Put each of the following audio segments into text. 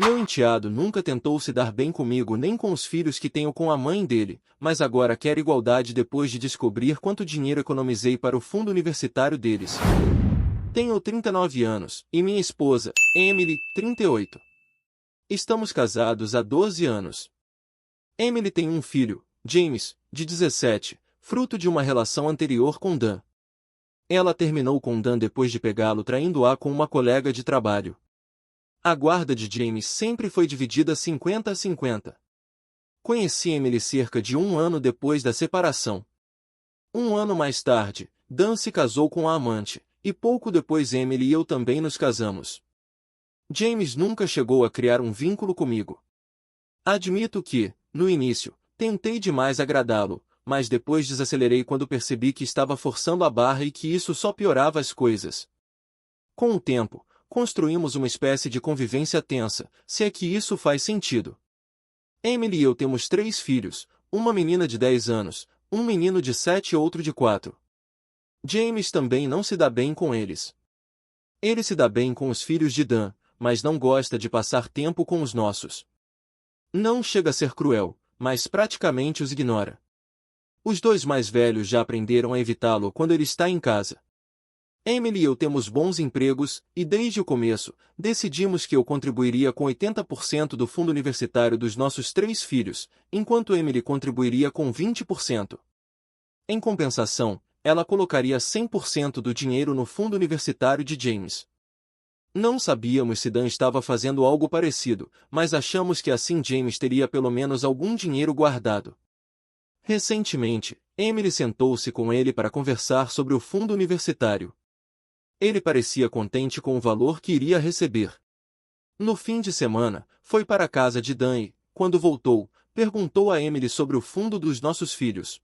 Meu enteado nunca tentou se dar bem comigo nem com os filhos que tenho com a mãe dele, mas agora quer igualdade depois de descobrir quanto dinheiro economizei para o fundo universitário deles. Tenho 39 anos, e minha esposa, Emily, 38. Estamos casados há 12 anos. Emily tem um filho, James, de 17, fruto de uma relação anterior com Dan. Ela terminou com Dan depois de pegá-lo traindo-a com uma colega de trabalho. A guarda de James sempre foi dividida 50-50. Conheci Emily cerca de um ano depois da separação. Um ano mais tarde, Dan se casou com a amante, e pouco depois Emily e eu também nos casamos. James nunca chegou a criar um vínculo comigo. Admito que, no início, tentei demais agradá-lo, mas depois desacelerei quando percebi que estava forçando a barra e que isso só piorava as coisas. Com o tempo, construímos uma espécie de convivência tensa, se é que isso faz sentido. Emily e eu temos 3 filhos, uma menina de 10 anos, um menino de 7 e outro de 4. James também não se dá bem com eles. Ele se dá bem com os filhos de Dan, mas não gosta de passar tempo com os nossos. Não chega a ser cruel, mas praticamente os ignora. Os 2 mais velhos já aprenderam a evitá-lo quando ele está em casa. Emily e eu temos bons empregos, e desde o começo, decidimos que eu contribuiria com 80% do fundo universitário dos nossos 3 filhos, enquanto Emily contribuiria com 20%. Em compensação, ela colocaria 100% do dinheiro no fundo universitário de James. Não sabíamos se Dan estava fazendo algo parecido, mas achamos que assim James teria pelo menos algum dinheiro guardado. Recentemente, Emily sentou-se com ele para conversar sobre o fundo universitário. Ele parecia contente com o valor que iria receber. No fim de semana, foi para a casa de Dan e, quando voltou, perguntou a Emily sobre o fundo dos nossos filhos.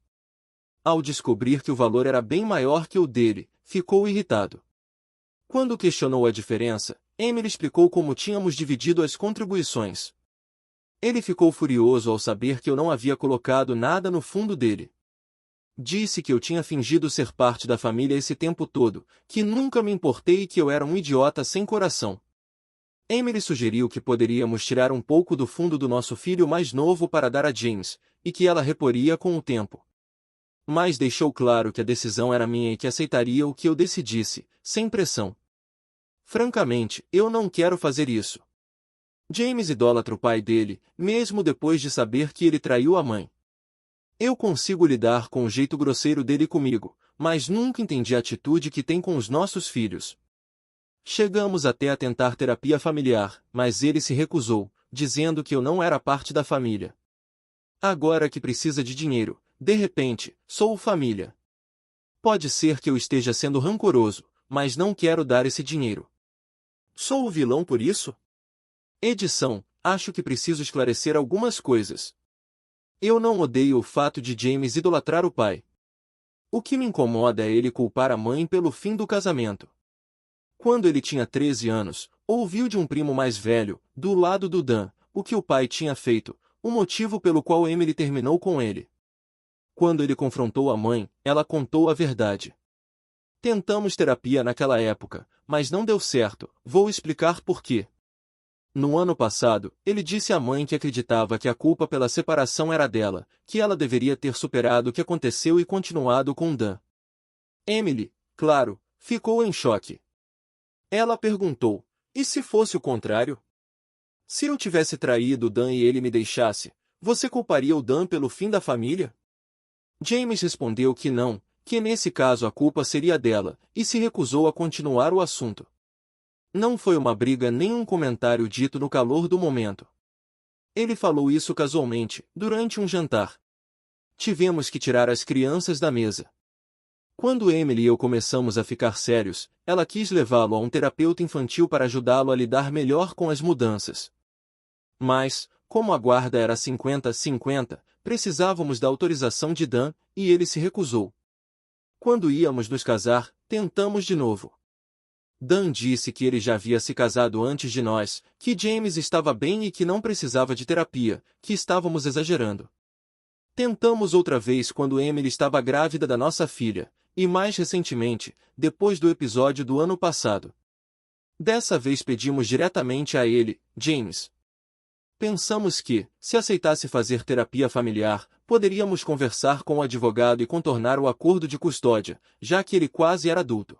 Ao descobrir que o valor era bem maior que o dele, ficou irritado. Quando questionou a diferença, Emily explicou como tínhamos dividido as contribuições. Ele ficou furioso ao saber que eu não havia colocado nada no fundo dele. Disse que eu tinha fingido ser parte da família esse tempo todo, que nunca me importei e que eu era um idiota sem coração. Emily sugeriu que poderíamos tirar um pouco do fundo do nosso filho mais novo para dar a James, e que ela reporia com o tempo. Mas deixou claro que a decisão era minha e que aceitaria o que eu decidisse, sem pressão. Francamente, eu não quero fazer isso. James idolatra o pai dele, mesmo depois de saber que ele traiu a mãe. Eu consigo lidar com o jeito grosseiro dele comigo, mas nunca entendi a atitude que tem com os nossos filhos. Chegamos até a tentar terapia familiar, mas ele se recusou, dizendo que eu não era parte da família. Agora que precisa de dinheiro, de repente, sou família. Pode ser que eu esteja sendo rancoroso, mas não quero dar esse dinheiro. Sou o vilão por isso? Edição, acho que preciso esclarecer algumas coisas. Eu não odeio o fato de James idolatrar o pai. O que me incomoda é ele culpar a mãe pelo fim do casamento. Quando ele tinha 13 anos, ouviu de um primo mais velho, do lado do Dan, o que o pai tinha feito, o motivo pelo qual Emily terminou com ele. Quando ele confrontou a mãe, ela contou a verdade. Tentamos terapia naquela época, mas não deu certo, vou explicar por quê. No ano passado, ele disse à mãe que acreditava que a culpa pela separação era dela, que ela deveria ter superado o que aconteceu e continuado com Dan. Emily, claro, ficou em choque. Ela perguntou, e se fosse o contrário? Se eu tivesse traído Dan e ele me deixasse, você culparia o Dan pelo fim da família? James respondeu que não, que nesse caso a culpa seria dela, e se recusou a continuar o assunto. Não foi uma briga nem um comentário dito no calor do momento. Ele falou isso casualmente, durante um jantar. Tivemos que tirar as crianças da mesa. Quando Emily e eu começamos a ficar sérios, ela quis levá-lo a um terapeuta infantil para ajudá-lo a lidar melhor com as mudanças. Mas, como a guarda era 50-50, precisávamos da autorização de Dan, e ele se recusou. Quando íamos nos casar, tentamos de novo. Dan disse que ele já havia se casado antes de nós, que James estava bem e que não precisava de terapia, que estávamos exagerando. Tentamos outra vez quando Emily estava grávida da nossa filha, e mais recentemente, depois do episódio do ano passado. Dessa vez pedimos diretamente a ele, James, Pensamos que, se aceitasse fazer terapia familiar, poderíamos conversar com o advogado e contornar o acordo de custódia, já que ele quase era adulto.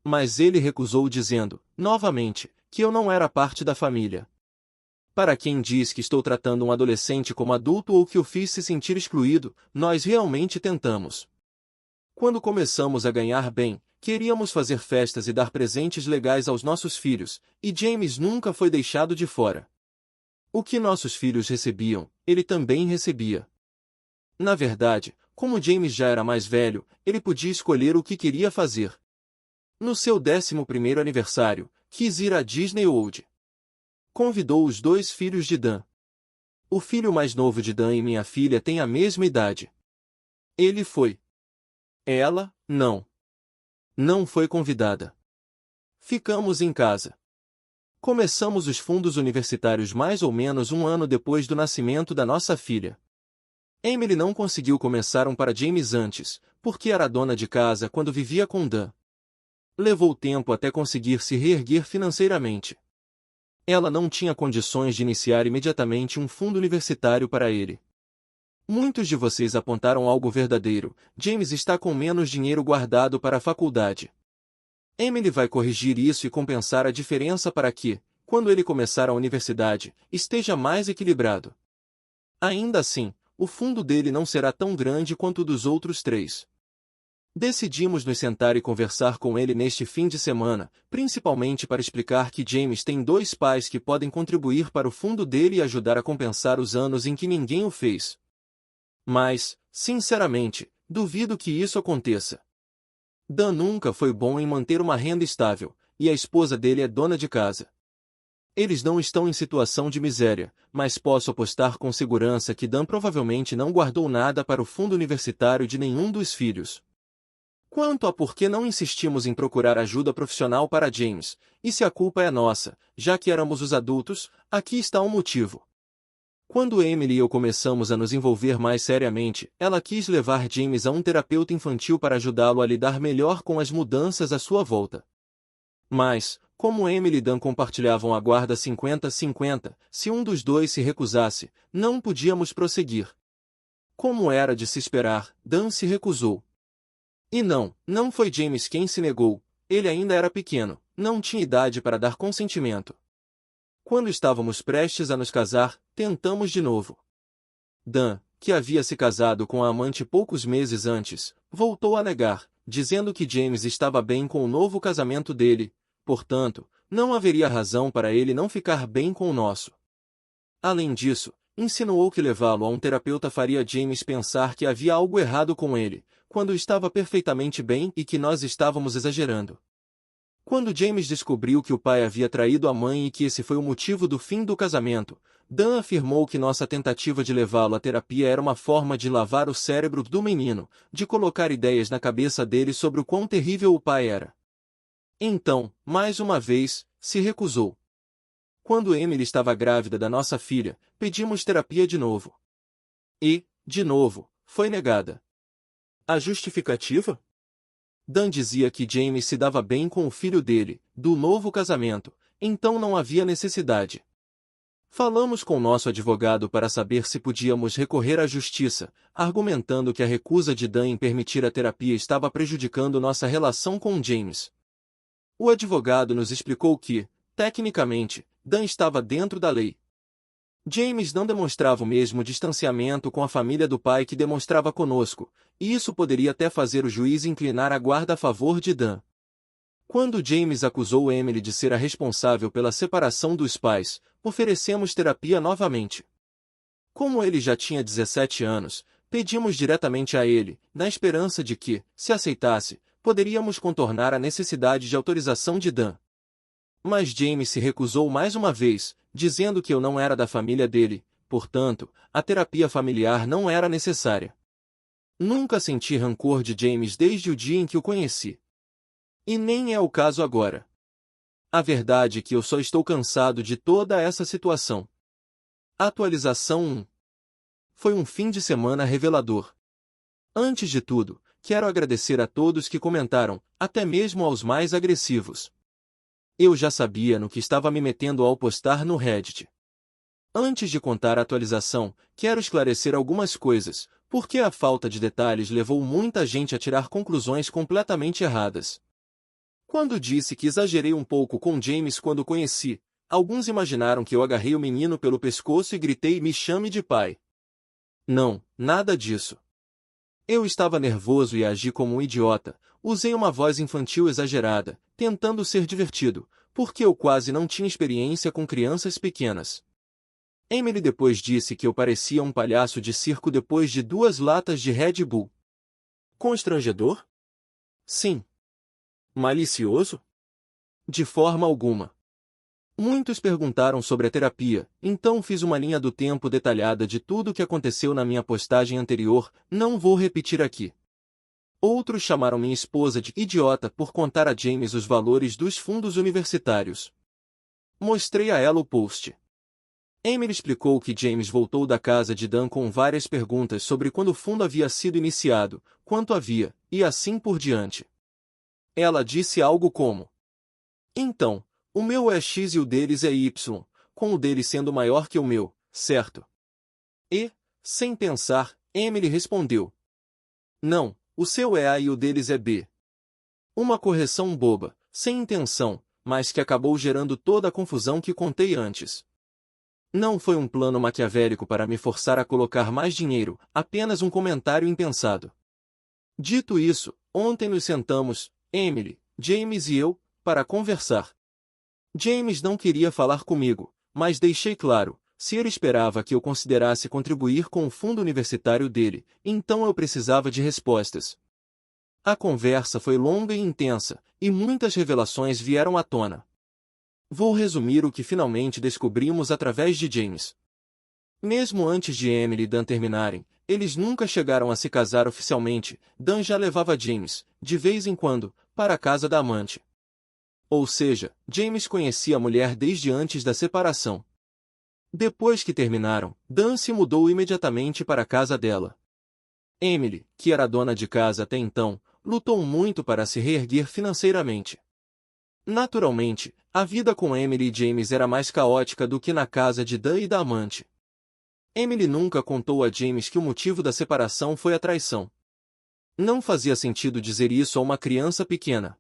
Mas ele recusou dizendo, novamente, que eu não era parte da família. Para quem diz que estou tratando um adolescente como adulto ou que o fiz se sentir excluído, nós realmente tentamos. Quando começamos a ganhar bem, queríamos fazer festas e dar presentes legais aos nossos filhos, e James nunca foi deixado de fora. O que nossos filhos recebiam, ele também recebia. Na verdade, como James já era mais velho, ele podia escolher o que queria fazer. No seu 11º aniversário, quis ir à Disney World. Convidou os 2 filhos de Dan. O filho mais novo de Dan e minha filha têm a mesma idade. Ele foi. Ela, não. Não foi convidada. Ficamos em casa. Começamos os fundos universitários mais ou menos um ano depois do nascimento da nossa filha. Emily não conseguiu começar um para James antes, porque era dona de casa quando vivia com Dan. Levou tempo até conseguir se reerguer financeiramente. Ela não tinha condições de iniciar imediatamente um fundo universitário para ele. Muitos de vocês apontaram algo verdadeiro, James está com menos dinheiro guardado para a faculdade. Emily vai corrigir isso e compensar a diferença para que, quando ele começar a universidade, esteja mais equilibrado. Ainda assim, o fundo dele não será tão grande quanto o dos outros 3. Decidimos nos sentar e conversar com ele neste fim de semana, principalmente para explicar que James tem 2 pais que podem contribuir para o fundo dele e ajudar a compensar os anos em que ninguém o fez. Mas, sinceramente, duvido que isso aconteça. Dan nunca foi bom em manter uma renda estável, e a esposa dele é dona de casa. Eles não estão em situação de miséria, mas posso apostar com segurança que Dan provavelmente não guardou nada para o fundo universitário de nenhum dos filhos. Quanto a por que não insistimos em procurar ajuda profissional para James, e se a culpa é nossa, já que éramos os adultos, aqui está um motivo. Quando Emily e eu começamos a nos envolver mais seriamente, ela quis levar James a um terapeuta infantil para ajudá-lo a lidar melhor com as mudanças à sua volta. Mas, como Emily e Dan compartilhavam a guarda 50-50, se um dos 2 se recusasse, não podíamos prosseguir. Como era de se esperar, Dan se recusou. E não foi James quem se negou, ele ainda era pequeno, não tinha idade para dar consentimento. Quando estávamos prestes a nos casar, tentamos de novo. Dan, que havia se casado com a amante poucos meses antes, voltou a negar, dizendo que James estava bem com o novo casamento dele, portanto, não haveria razão para ele não ficar bem com o nosso. Além disso, insinuou que levá-lo a um terapeuta faria James pensar que havia algo errado com ele, quando estava perfeitamente bem e que nós estávamos exagerando. Quando James descobriu que o pai havia traído a mãe e que esse foi o motivo do fim do casamento, Dan afirmou que nossa tentativa de levá-lo à terapia era uma forma de lavar o cérebro do menino, de colocar ideias na cabeça dele sobre o quão terrível o pai era. Então, mais uma vez, se recusou. Quando Emily estava grávida da nossa filha, pedimos terapia de novo. E, de novo, foi negada. A justificativa? Dan dizia que James se dava bem com o filho dele, do novo casamento, então não havia necessidade. Falamos com nosso advogado para saber se podíamos recorrer à justiça, argumentando que a recusa de Dan em permitir a terapia estava prejudicando nossa relação com James. O advogado nos explicou que, tecnicamente, Dan estava dentro da lei. James não demonstrava o mesmo distanciamento com a família do pai que demonstrava conosco, e isso poderia até fazer o juiz inclinar a guarda a favor de Dan. Quando James acusou Emily de ser a responsável pela separação dos pais, oferecemos terapia novamente. Como ele já tinha 17 anos, pedimos diretamente a ele, na esperança de que, se aceitasse, poderíamos contornar a necessidade de autorização de Dan. Mas James se recusou mais uma vez, dizendo que eu não era da família dele, portanto, a terapia familiar não era necessária. Nunca senti rancor de James desde o dia em que o conheci. E nem é o caso agora. A verdade é que eu só estou cansado de toda essa situação. Atualização 1. Foi um fim de semana revelador. Antes de tudo, quero agradecer a todos que comentaram, até mesmo aos mais agressivos. Eu já sabia no que estava me metendo ao postar no Reddit. Antes de contar a atualização, quero esclarecer algumas coisas, porque a falta de detalhes levou muita gente a tirar conclusões completamente erradas. Quando disse que exagerei um pouco com James quando o conheci, alguns imaginaram que eu agarrei o menino pelo pescoço e gritei: "Me chame de pai". Não, nada disso. Eu estava nervoso e agi como um idiota, usei uma voz infantil exagerada, tentando ser divertido, porque eu quase não tinha experiência com crianças pequenas. Emily depois disse que eu parecia um palhaço de circo depois de 2 latas de Red Bull. Constrangedor? Sim. Malicioso? De forma alguma. Muitos perguntaram sobre a terapia, então fiz uma linha do tempo detalhada de tudo o que aconteceu na minha postagem anterior, não vou repetir aqui. Outros chamaram minha esposa de idiota por contar a James os valores dos fundos universitários. Mostrei a ela o post. Emily explicou que James voltou da casa de Dan com várias perguntas sobre quando o fundo havia sido iniciado, quanto havia, e assim por diante. Ela disse algo como: "Então, o meu é X e o deles é Y, com o dele sendo maior que o meu, certo?" E, sem pensar, Emily respondeu: "Não, o seu é A e o deles é B." Uma correção boba, sem intenção, mas que acabou gerando toda a confusão que contei antes. Não foi um plano maquiavélico para me forçar a colocar mais dinheiro, apenas um comentário impensado. Dito isso, ontem nos sentamos, Emily, James e eu, para conversar. James não queria falar comigo, mas deixei claro, se ele esperava que eu considerasse contribuir com o fundo universitário dele, então eu precisava de respostas. A conversa foi longa e intensa, e muitas revelações vieram à tona. Vou resumir o que finalmente descobrimos através de James. Mesmo antes de Emily e Dan terminarem, eles nunca chegaram a se casar oficialmente. Dan já levava James, de vez em quando, para a casa da amante. Ou seja, James conhecia a mulher desde antes da separação. Depois que terminaram, Dan se mudou imediatamente para a casa dela. Emily, que era dona de casa até então, lutou muito para se reerguer financeiramente. Naturalmente, a vida com Emily e James era mais caótica do que na casa de Dan e da amante. Emily nunca contou a James que o motivo da separação foi a traição. Não fazia sentido dizer isso a uma criança pequena.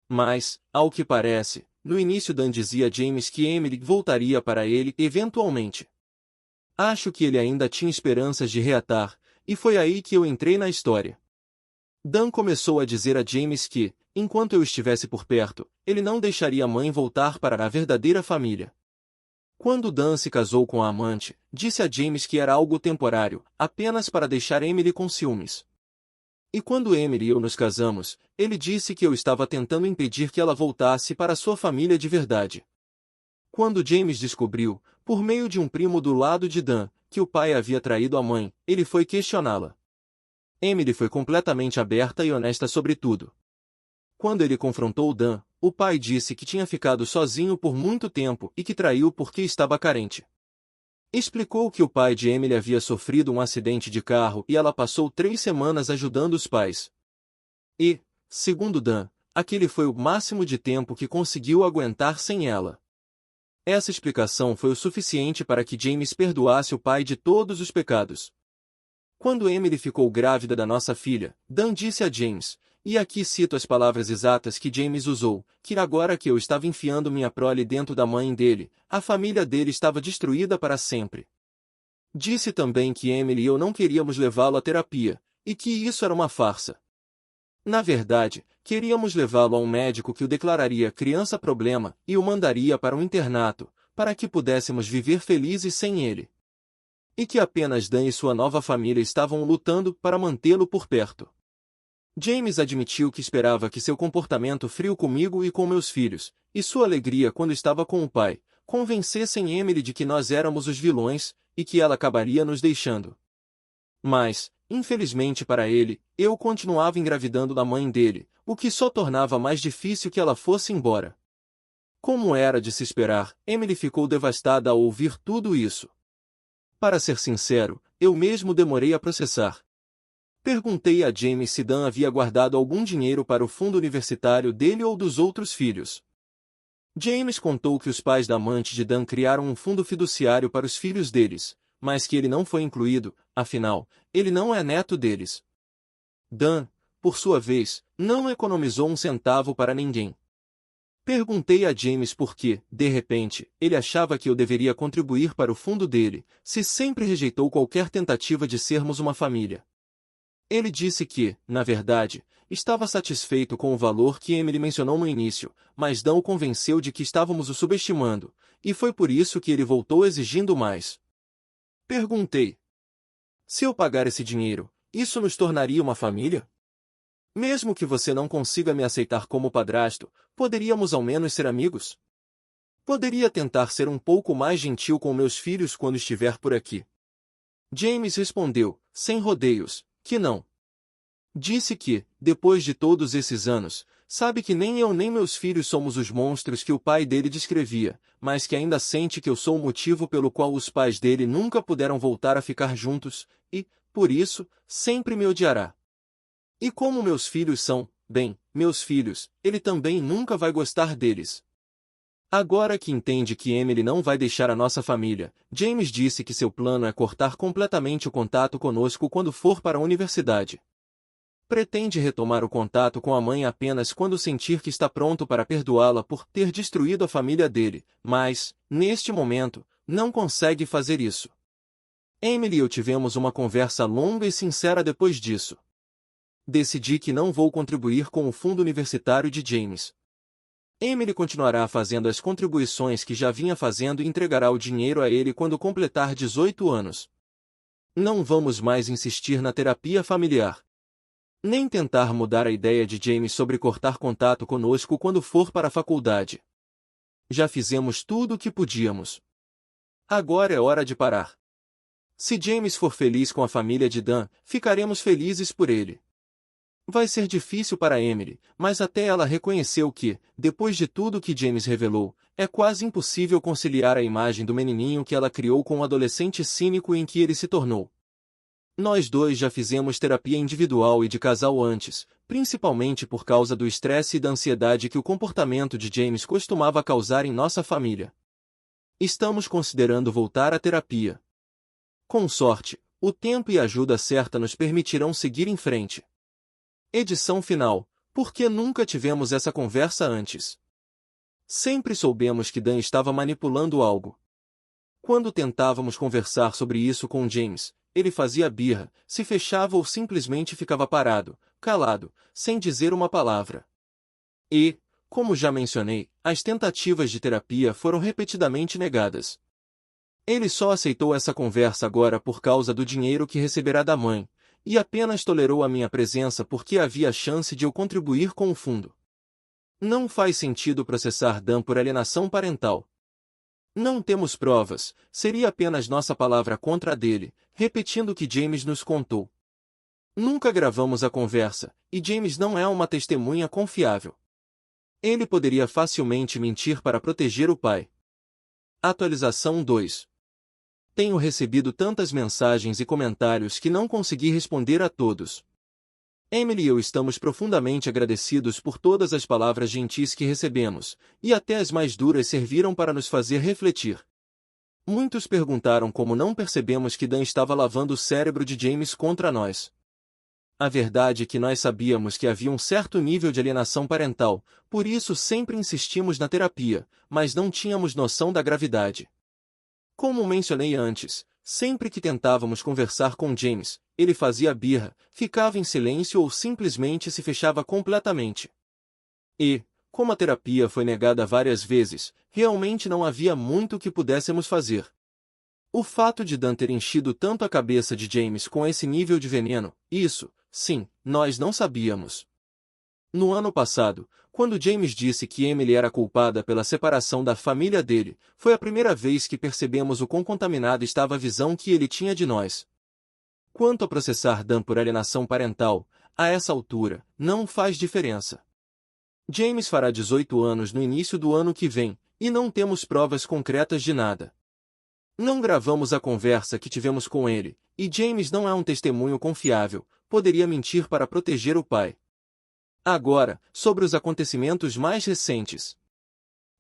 Mas, ao que parece, no início Dan dizia a James que Emily voltaria para ele eventualmente. Acho que ele ainda tinha esperanças de reatar, e foi aí que eu entrei na história. Dan começou a dizer a James que, enquanto eu estivesse por perto, ele não deixaria a mãe voltar para a verdadeira família. Quando Dan se casou com a amante, disse a James que era algo temporário, apenas para deixar Emily com ciúmes. E quando Emily e eu nos casamos, ele disse que eu estava tentando impedir que ela voltasse para sua família de verdade. Quando James descobriu, por meio de um primo do lado de Dan, que o pai havia traído a mãe, ele foi questioná-la. Emily foi completamente aberta e honesta sobre tudo. Quando ele confrontou Dan, o pai disse que tinha ficado sozinho por muito tempo e que traiu porque estava carente. Explicou que o pai de Emily havia sofrido um acidente de carro e ela passou 3 semanas ajudando os pais. E, segundo Dan, aquele foi o máximo de tempo que conseguiu aguentar sem ela. Essa explicação foi o suficiente para que James perdoasse o pai de todos os pecados. Quando Emily ficou grávida da nossa filha, Dan disse a James, e aqui cito as palavras exatas que James usou, que agora que eu estava enfiando minha prole dentro da mãe dele, a família dele estava destruída para sempre. Disse também que Emily e eu não queríamos levá-lo à terapia, e que isso era uma farsa. Na verdade, queríamos levá-lo a um médico que o declararia criança problema e o mandaria para um internato, para que pudéssemos viver felizes sem ele. E que apenas Dan e sua nova família estavam lutando para mantê-lo por perto. James admitiu que esperava que seu comportamento frio comigo e com meus filhos, e sua alegria quando estava com o pai, convencessem Emily de que nós éramos os vilões, e que ela acabaria nos deixando. Mas, infelizmente para ele, eu continuava engravidando da mãe dele, o que só tornava mais difícil que ela fosse embora. Como era de se esperar, Emily ficou devastada ao ouvir tudo isso. Para ser sincero, eu mesmo demorei a processar. Perguntei a James se Dan havia guardado algum dinheiro para o fundo universitário dele ou dos outros filhos. James contou que os pais da amante de Dan criaram um fundo fiduciário para os filhos deles, mas que ele não foi incluído, afinal, ele não é neto deles. Dan, por sua vez, não economizou um centavo para ninguém. Perguntei a James por que, de repente, ele achava que eu deveria contribuir para o fundo dele, se sempre rejeitou qualquer tentativa de sermos uma família. Ele disse que, na verdade, estava satisfeito com o valor que Emily mencionou no início, mas Dan o convenceu de que estávamos o subestimando, e foi por isso que ele voltou exigindo mais. Perguntei: se eu pagar esse dinheiro, isso nos tornaria uma família? Mesmo que você não consiga me aceitar como padrasto, poderíamos ao menos ser amigos? Poderia tentar ser um pouco mais gentil com meus filhos quando estiver por aqui. James respondeu, sem rodeios, que não. Disse que, depois de todos esses anos, sabe que nem eu nem meus filhos somos os monstros que o pai dele descrevia, mas que ainda sente que eu sou o motivo pelo qual os pais dele nunca puderam voltar a ficar juntos, e, por isso, sempre me odiará. E como meus filhos são, bem, meus filhos, ele também nunca vai gostar deles. Agora que entende que Emily não vai deixar a nossa família, James disse que seu plano é cortar completamente o contato conosco quando for para a universidade. Pretende retomar o contato com a mãe apenas quando sentir que está pronto para perdoá-la por ter destruído a família dele, mas, neste momento, não consegue fazer isso. Emily e eu tivemos uma conversa longa e sincera depois disso. Decidi que não vou contribuir com o fundo universitário de James. Emily continuará fazendo as contribuições que já vinha fazendo e entregará o dinheiro a ele quando completar 18 anos. Não vamos mais insistir na terapia familiar. Nem tentar mudar a ideia de James sobre cortar contato conosco quando for para a faculdade. Já fizemos tudo o que podíamos. Agora é hora de parar. Se James for feliz com a família de Dan, ficaremos felizes por ele. Vai ser difícil para Emily, mas até ela reconheceu que, depois de tudo que James revelou, é quase impossível conciliar a imagem do menininho que ela criou com o adolescente cínico em que ele se tornou. Nós dois já fizemos terapia individual e de casal antes, principalmente por causa do estresse e da ansiedade que o comportamento de James costumava causar em nossa família. Estamos considerando voltar à terapia. Com sorte, o tempo e a ajuda certa nos permitirão seguir em frente. Edição final. Por que nunca tivemos essa conversa antes? Sempre soubemos que Dan estava manipulando algo. Quando tentávamos conversar sobre isso com James, ele fazia birra, se fechava ou simplesmente ficava parado, calado, sem dizer uma palavra. E, como já mencionei, as tentativas de terapia foram repetidamente negadas. Ele só aceitou essa conversa agora por causa do dinheiro que receberá da mãe, e apenas tolerou a minha presença porque havia chance de eu contribuir com o fundo. Não faz sentido processar Dan por alienação parental. Não temos provas, seria apenas nossa palavra contra a dele, repetindo o que James nos contou. Nunca gravamos a conversa, e James não é uma testemunha confiável. Ele poderia facilmente mentir para proteger o pai. Atualização 2. Tenho recebido tantas mensagens e comentários que não consegui responder a todos. Emily e eu estamos profundamente agradecidos por todas as palavras gentis que recebemos, e até as mais duras serviram para nos fazer refletir. Muitos perguntaram como não percebemos que Dan estava lavando o cérebro de James contra nós. A verdade é que nós sabíamos que havia um certo nível de alienação parental, por isso sempre insistimos na terapia, mas não tínhamos noção da gravidade. Como mencionei antes, sempre que tentávamos conversar com James, ele fazia birra, ficava em silêncio ou simplesmente se fechava completamente. E, como a terapia foi negada várias vezes, realmente não havia muito que pudéssemos fazer. O fato de Dan ter enchido tanto a cabeça de James com esse nível de veneno, isso, sim, nós não sabíamos. No ano passado, quando James disse que Emily era culpada pela separação da família dele, foi a primeira vez que percebemos o quão contaminada estava a visão que ele tinha de nós. Quanto a processar Dan por alienação parental, a essa altura, não faz diferença. James fará 18 anos no início do ano que vem, e não temos provas concretas de nada. Não gravamos a conversa que tivemos com ele, e James não é um testemunho confiável, poderia mentir para proteger o pai. Agora, sobre os acontecimentos mais recentes.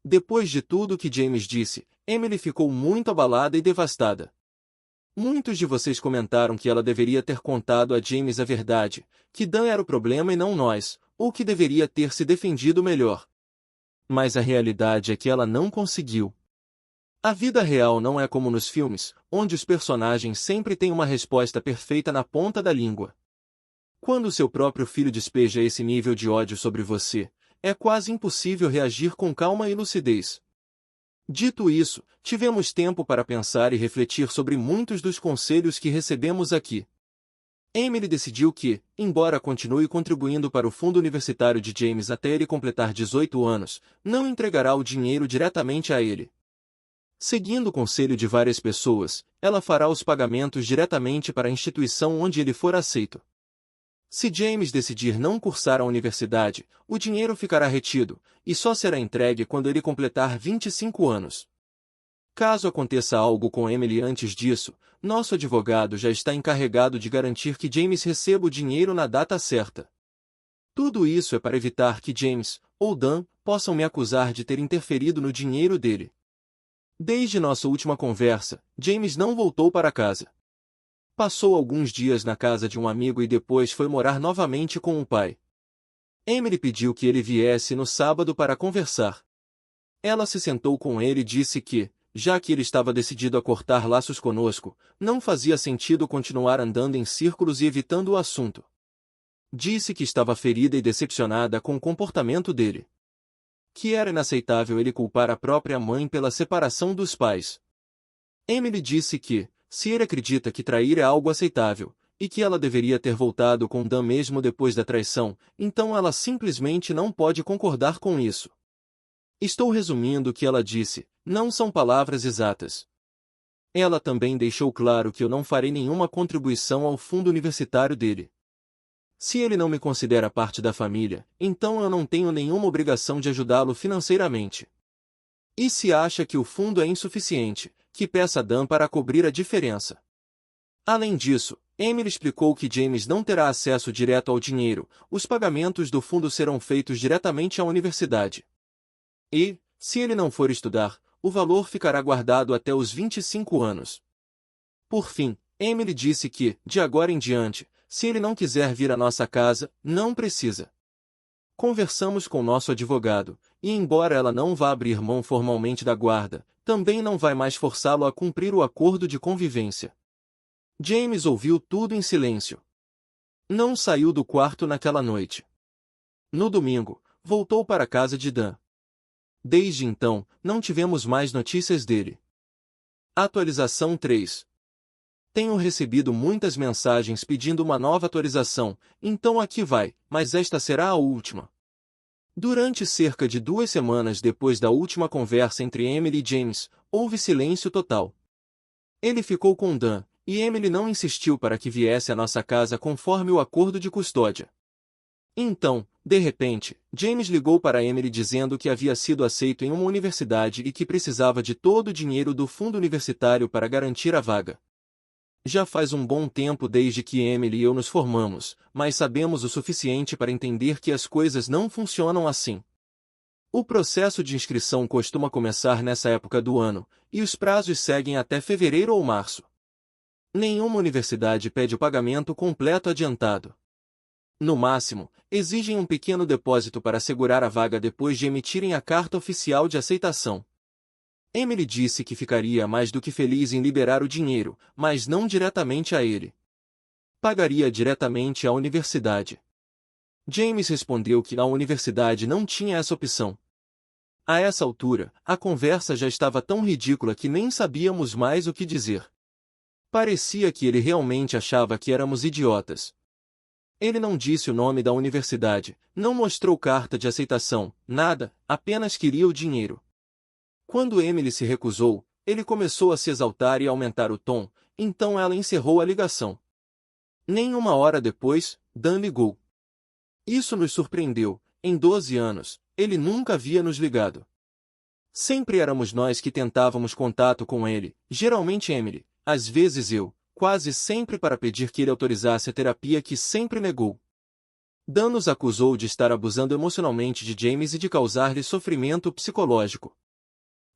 Depois de tudo que James disse, Emily ficou muito abalada e devastada. Muitos de vocês comentaram que ela deveria ter contado a James a verdade, que Dan era o problema e não nós, ou que deveria ter se defendido melhor. Mas a realidade é que ela não conseguiu. A vida real não é como nos filmes, onde os personagens sempre têm uma resposta perfeita na ponta da língua. Quando seu próprio filho despeja esse nível de ódio sobre você, é quase impossível reagir com calma e lucidez. Dito isso, tivemos tempo para pensar e refletir sobre muitos dos conselhos que recebemos aqui. Emily decidiu que, embora continue contribuindo para o fundo universitário de James até ele completar 18 anos, não entregará o dinheiro diretamente a ele. Seguindo o conselho de várias pessoas, ela fará os pagamentos diretamente para a instituição onde ele for aceito. Se James decidir não cursar a universidade, o dinheiro ficará retido, e só será entregue quando ele completar 25 anos. Caso aconteça algo com Emily antes disso, nosso advogado já está encarregado de garantir que James receba o dinheiro na data certa. Tudo isso é para evitar que James, ou Dan, possam me acusar de ter interferido no dinheiro dele. Desde nossa última conversa, James não voltou para casa. Passou alguns dias na casa de um amigo e depois foi morar novamente com o pai. Emily pediu que ele viesse no sábado para conversar. Ela se sentou com ele e disse que, já que ele estava decidido a cortar laços conosco, não fazia sentido continuar andando em círculos e evitando o assunto. Disse que estava ferida e decepcionada com o comportamento dele. Que era inaceitável ele culpar a própria mãe pela separação dos pais. Emily disse que, se ele acredita que trair é algo aceitável, e que ela deveria ter voltado com Dan mesmo depois da traição, então ela simplesmente não pode concordar com isso. Estou resumindo o que ela disse, não são palavras exatas. Ela também deixou claro que eu não farei nenhuma contribuição ao fundo universitário dele. Se ele não me considera parte da família, então eu não tenho nenhuma obrigação de ajudá-lo financeiramente. E se acha que o fundo é insuficiente, que peça a Dan para cobrir a diferença. Além disso, Emily explicou que James não terá acesso direto ao dinheiro, os pagamentos do fundo serão feitos diretamente à universidade. E, se ele não for estudar, o valor ficará guardado até os 25 anos. Por fim, Emily disse que, de agora em diante, se ele não quiser vir à nossa casa, não precisa. Conversamos com nosso advogado, e embora ela não vá abrir mão formalmente da guarda, também não vai mais forçá-lo a cumprir o acordo de convivência. James ouviu tudo em silêncio. Não saiu do quarto naquela noite. No domingo, voltou para a casa de Dan. Desde então, não tivemos mais notícias dele. Atualização 3. Tenho recebido muitas mensagens pedindo uma nova atualização, então aqui vai, mas esta será a última. Durante cerca de 2 semanas depois da última conversa entre Emily e James, houve silêncio total. Ele ficou com Dan, e Emily não insistiu para que viesse à nossa casa conforme o acordo de custódia. Então, de repente, James ligou para Emily dizendo que havia sido aceito em uma universidade e que precisava de todo o dinheiro do fundo universitário para garantir a vaga. Já faz um bom tempo desde que Emily e eu nos formamos, mas sabemos o suficiente para entender que as coisas não funcionam assim. O processo de inscrição costuma começar nessa época do ano, e os prazos seguem até fevereiro ou março. Nenhuma universidade pede o pagamento completo adiantado. No máximo, exigem um pequeno depósito para assegurar a vaga depois de emitirem a carta oficial de aceitação. Emily disse que ficaria mais do que feliz em liberar o dinheiro, mas não diretamente a ele. Pagaria diretamente à universidade. James respondeu que a universidade não tinha essa opção. A essa altura, a conversa já estava tão ridícula que nem sabíamos mais o que dizer. Parecia que ele realmente achava que éramos idiotas. Ele não disse o nome da universidade, não mostrou carta de aceitação, nada, apenas queria o dinheiro. Quando Emily se recusou, ele começou a se exaltar e aumentar o tom, então ela encerrou a ligação. Nem uma hora depois, Dan ligou. Isso nos surpreendeu, em 12 anos, ele nunca havia nos ligado. Sempre éramos nós que tentávamos contato com ele, geralmente Emily, às vezes eu, quase sempre para pedir que ele autorizasse a terapia que sempre negou. Dan nos acusou de estar abusando emocionalmente de James e de causar-lhe sofrimento psicológico.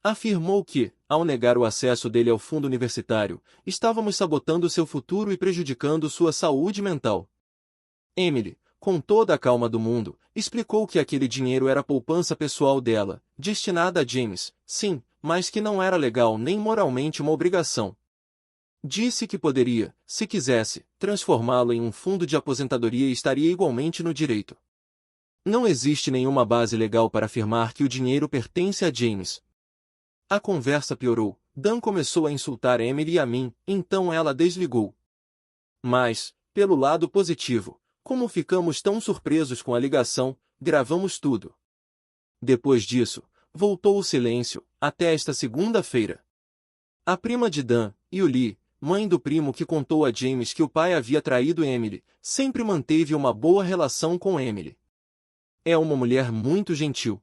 Afirmou que, ao negar o acesso dele ao fundo universitário, estávamos sabotando seu futuro e prejudicando sua saúde mental. Emily, com toda a calma do mundo, explicou que aquele dinheiro era poupança pessoal dela, destinada a James, sim, mas que não era legal nem moralmente uma obrigação. Disse que poderia, se quisesse, transformá-lo em um fundo de aposentadoria e estaria igualmente no direito. Não existe nenhuma base legal para afirmar que o dinheiro pertence a James. A conversa piorou. Dan começou a insultar Emily e a mim, então ela desligou. Mas, pelo lado positivo, como ficamos tão surpresos com a ligação, gravamos tudo. Depois disso, voltou o silêncio, até esta segunda-feira. A prima de Dan, Yuli, mãe do primo que contou a James que o pai havia traído Emily, sempre manteve uma boa relação com Emily. É uma mulher muito gentil.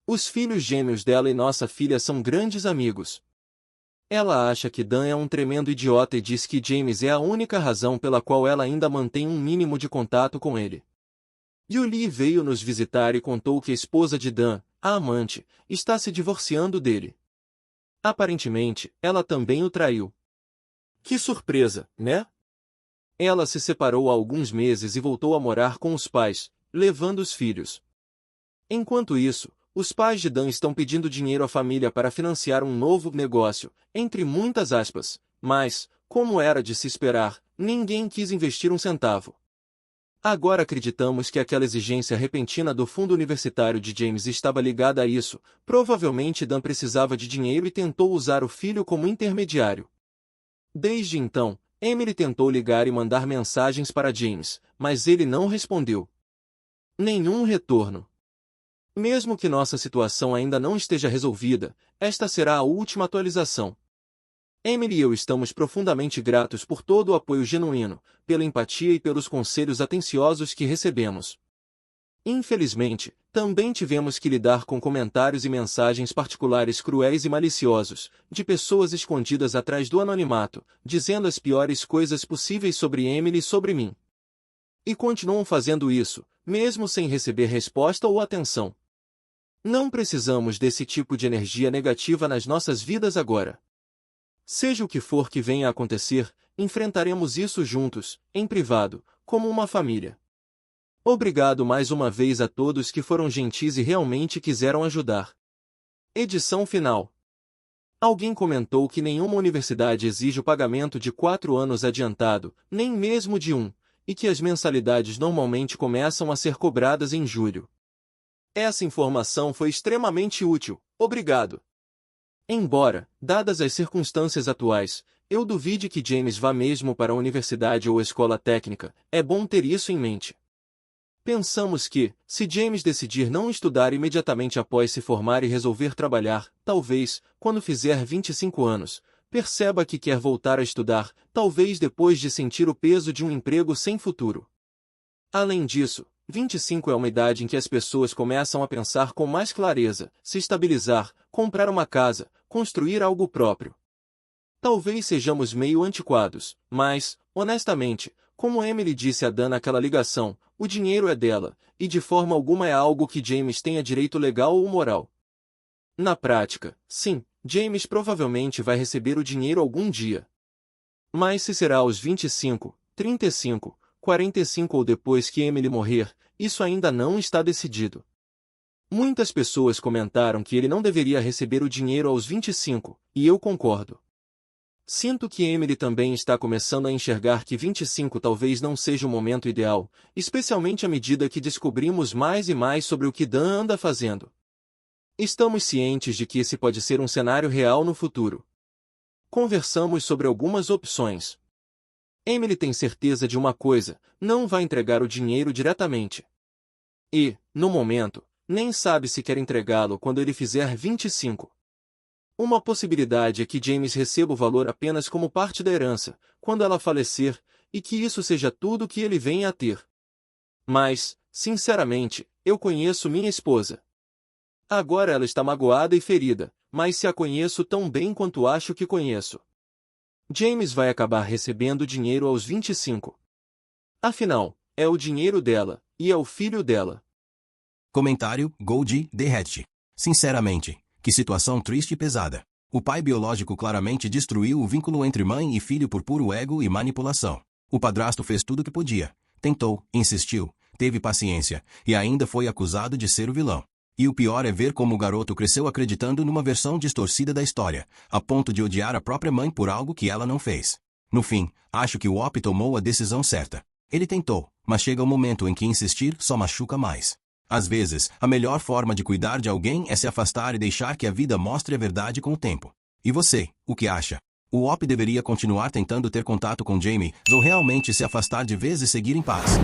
Os filhos gêmeos dela e nossa filha são grandes amigos. Ela acha que Dan é um tremendo idiota e diz que James é a única razão pela qual ela ainda mantém um mínimo de contato com ele. Yuli veio nos visitar e contou que a esposa de Dan, a amante, está se divorciando dele. Aparentemente, ela também o traiu. Que surpresa, né? Ela se separou há alguns meses e voltou a morar com os pais, levando os filhos. Enquanto isso, os pais de Dan estão pedindo dinheiro à família para financiar um novo negócio, entre muitas aspas, mas, como era de se esperar, ninguém quis investir um centavo. Agora acreditamos que aquela exigência repentina do fundo universitário de James estava ligada a isso, provavelmente Dan precisava de dinheiro e tentou usar o filho como intermediário. Desde então, Emily tentou ligar e mandar mensagens para James, mas ele não respondeu. Nenhum retorno. Mesmo que nossa situação ainda não esteja resolvida, esta será a última atualização. Emily e eu estamos profundamente gratos por todo o apoio genuíno, pela empatia e pelos conselhos atenciosos que recebemos. Infelizmente, também tivemos que lidar com comentários e mensagens particulares cruéis e maliciosos, de pessoas escondidas atrás do anonimato, dizendo as piores coisas possíveis sobre Emily e sobre mim. E continuam fazendo isso, mesmo sem receber resposta ou atenção. Não precisamos desse tipo de energia negativa nas nossas vidas agora. Seja o que for que venha a acontecer, enfrentaremos isso juntos, em privado, como uma família. Obrigado mais uma vez a todos que foram gentis e realmente quiseram ajudar. Edição final. Alguém comentou que nenhuma universidade exige o pagamento de 4 anos adiantado, nem mesmo de 1, e que as mensalidades normalmente começam a ser cobradas em julho. Essa informação foi extremamente útil, obrigado. Embora, dadas as circunstâncias atuais, eu duvide que James vá mesmo para a universidade ou escola técnica, é bom ter isso em mente. Pensamos que, se James decidir não estudar imediatamente após se formar e resolver trabalhar, talvez, quando fizer 25 anos, perceba que quer voltar a estudar, talvez depois de sentir o peso de um emprego sem futuro. Além disso, 25 é uma idade em que as pessoas começam a pensar com mais clareza, se estabilizar, comprar uma casa, construir algo próprio. Talvez sejamos meio antiquados, mas, honestamente, como Emily disse a Dan naquela ligação, o dinheiro é dela, e de forma alguma é algo que James tenha direito legal ou moral. Na prática, sim, James provavelmente vai receber o dinheiro algum dia. Mas se será aos 25, 35, 45 ou depois que Emily morrer, isso ainda não está decidido. Muitas pessoas comentaram que ele não deveria receber o dinheiro aos 25, e eu concordo. Sinto que Emily também está começando a enxergar que 25 talvez não seja o momento ideal, especialmente à medida que descobrimos mais e mais sobre o que Dan anda fazendo. Estamos cientes de que esse pode ser um cenário real no futuro. Conversamos sobre algumas opções. Emily tem certeza de uma coisa, não vai entregar o dinheiro diretamente. E, no momento, nem sabe se quer entregá-lo quando ele fizer 25. Uma possibilidade é que James receba o valor apenas como parte da herança, quando ela falecer, e que isso seja tudo que ele venha a ter. Mas, sinceramente, eu conheço minha esposa. Agora ela está magoada e ferida, mas se a conheço tão bem quanto acho que conheço. James vai acabar recebendo dinheiro aos 25. Afinal, é o dinheiro dela, E é o filho dela. Comentário: Goldie derrete. Sinceramente, que situação triste e pesada. O pai biológico claramente destruiu o vínculo entre mãe e filho por puro ego e manipulação. O padrasto fez tudo o que podia. Tentou, insistiu, teve paciência, e ainda foi acusado de ser o vilão. E o pior é ver como o garoto cresceu acreditando numa versão distorcida da história, a ponto de odiar a própria mãe por algo que ela não fez. No fim, acho que o Op tomou a decisão certa. Ele tentou, mas chega um momento em que insistir só machuca mais. Às vezes, a melhor forma de cuidar de alguém é se afastar e deixar que a vida mostre a verdade com o tempo. E você, o que acha? O Op deveria continuar tentando ter contato com Jamie, ou realmente se afastar de vez e seguir em paz?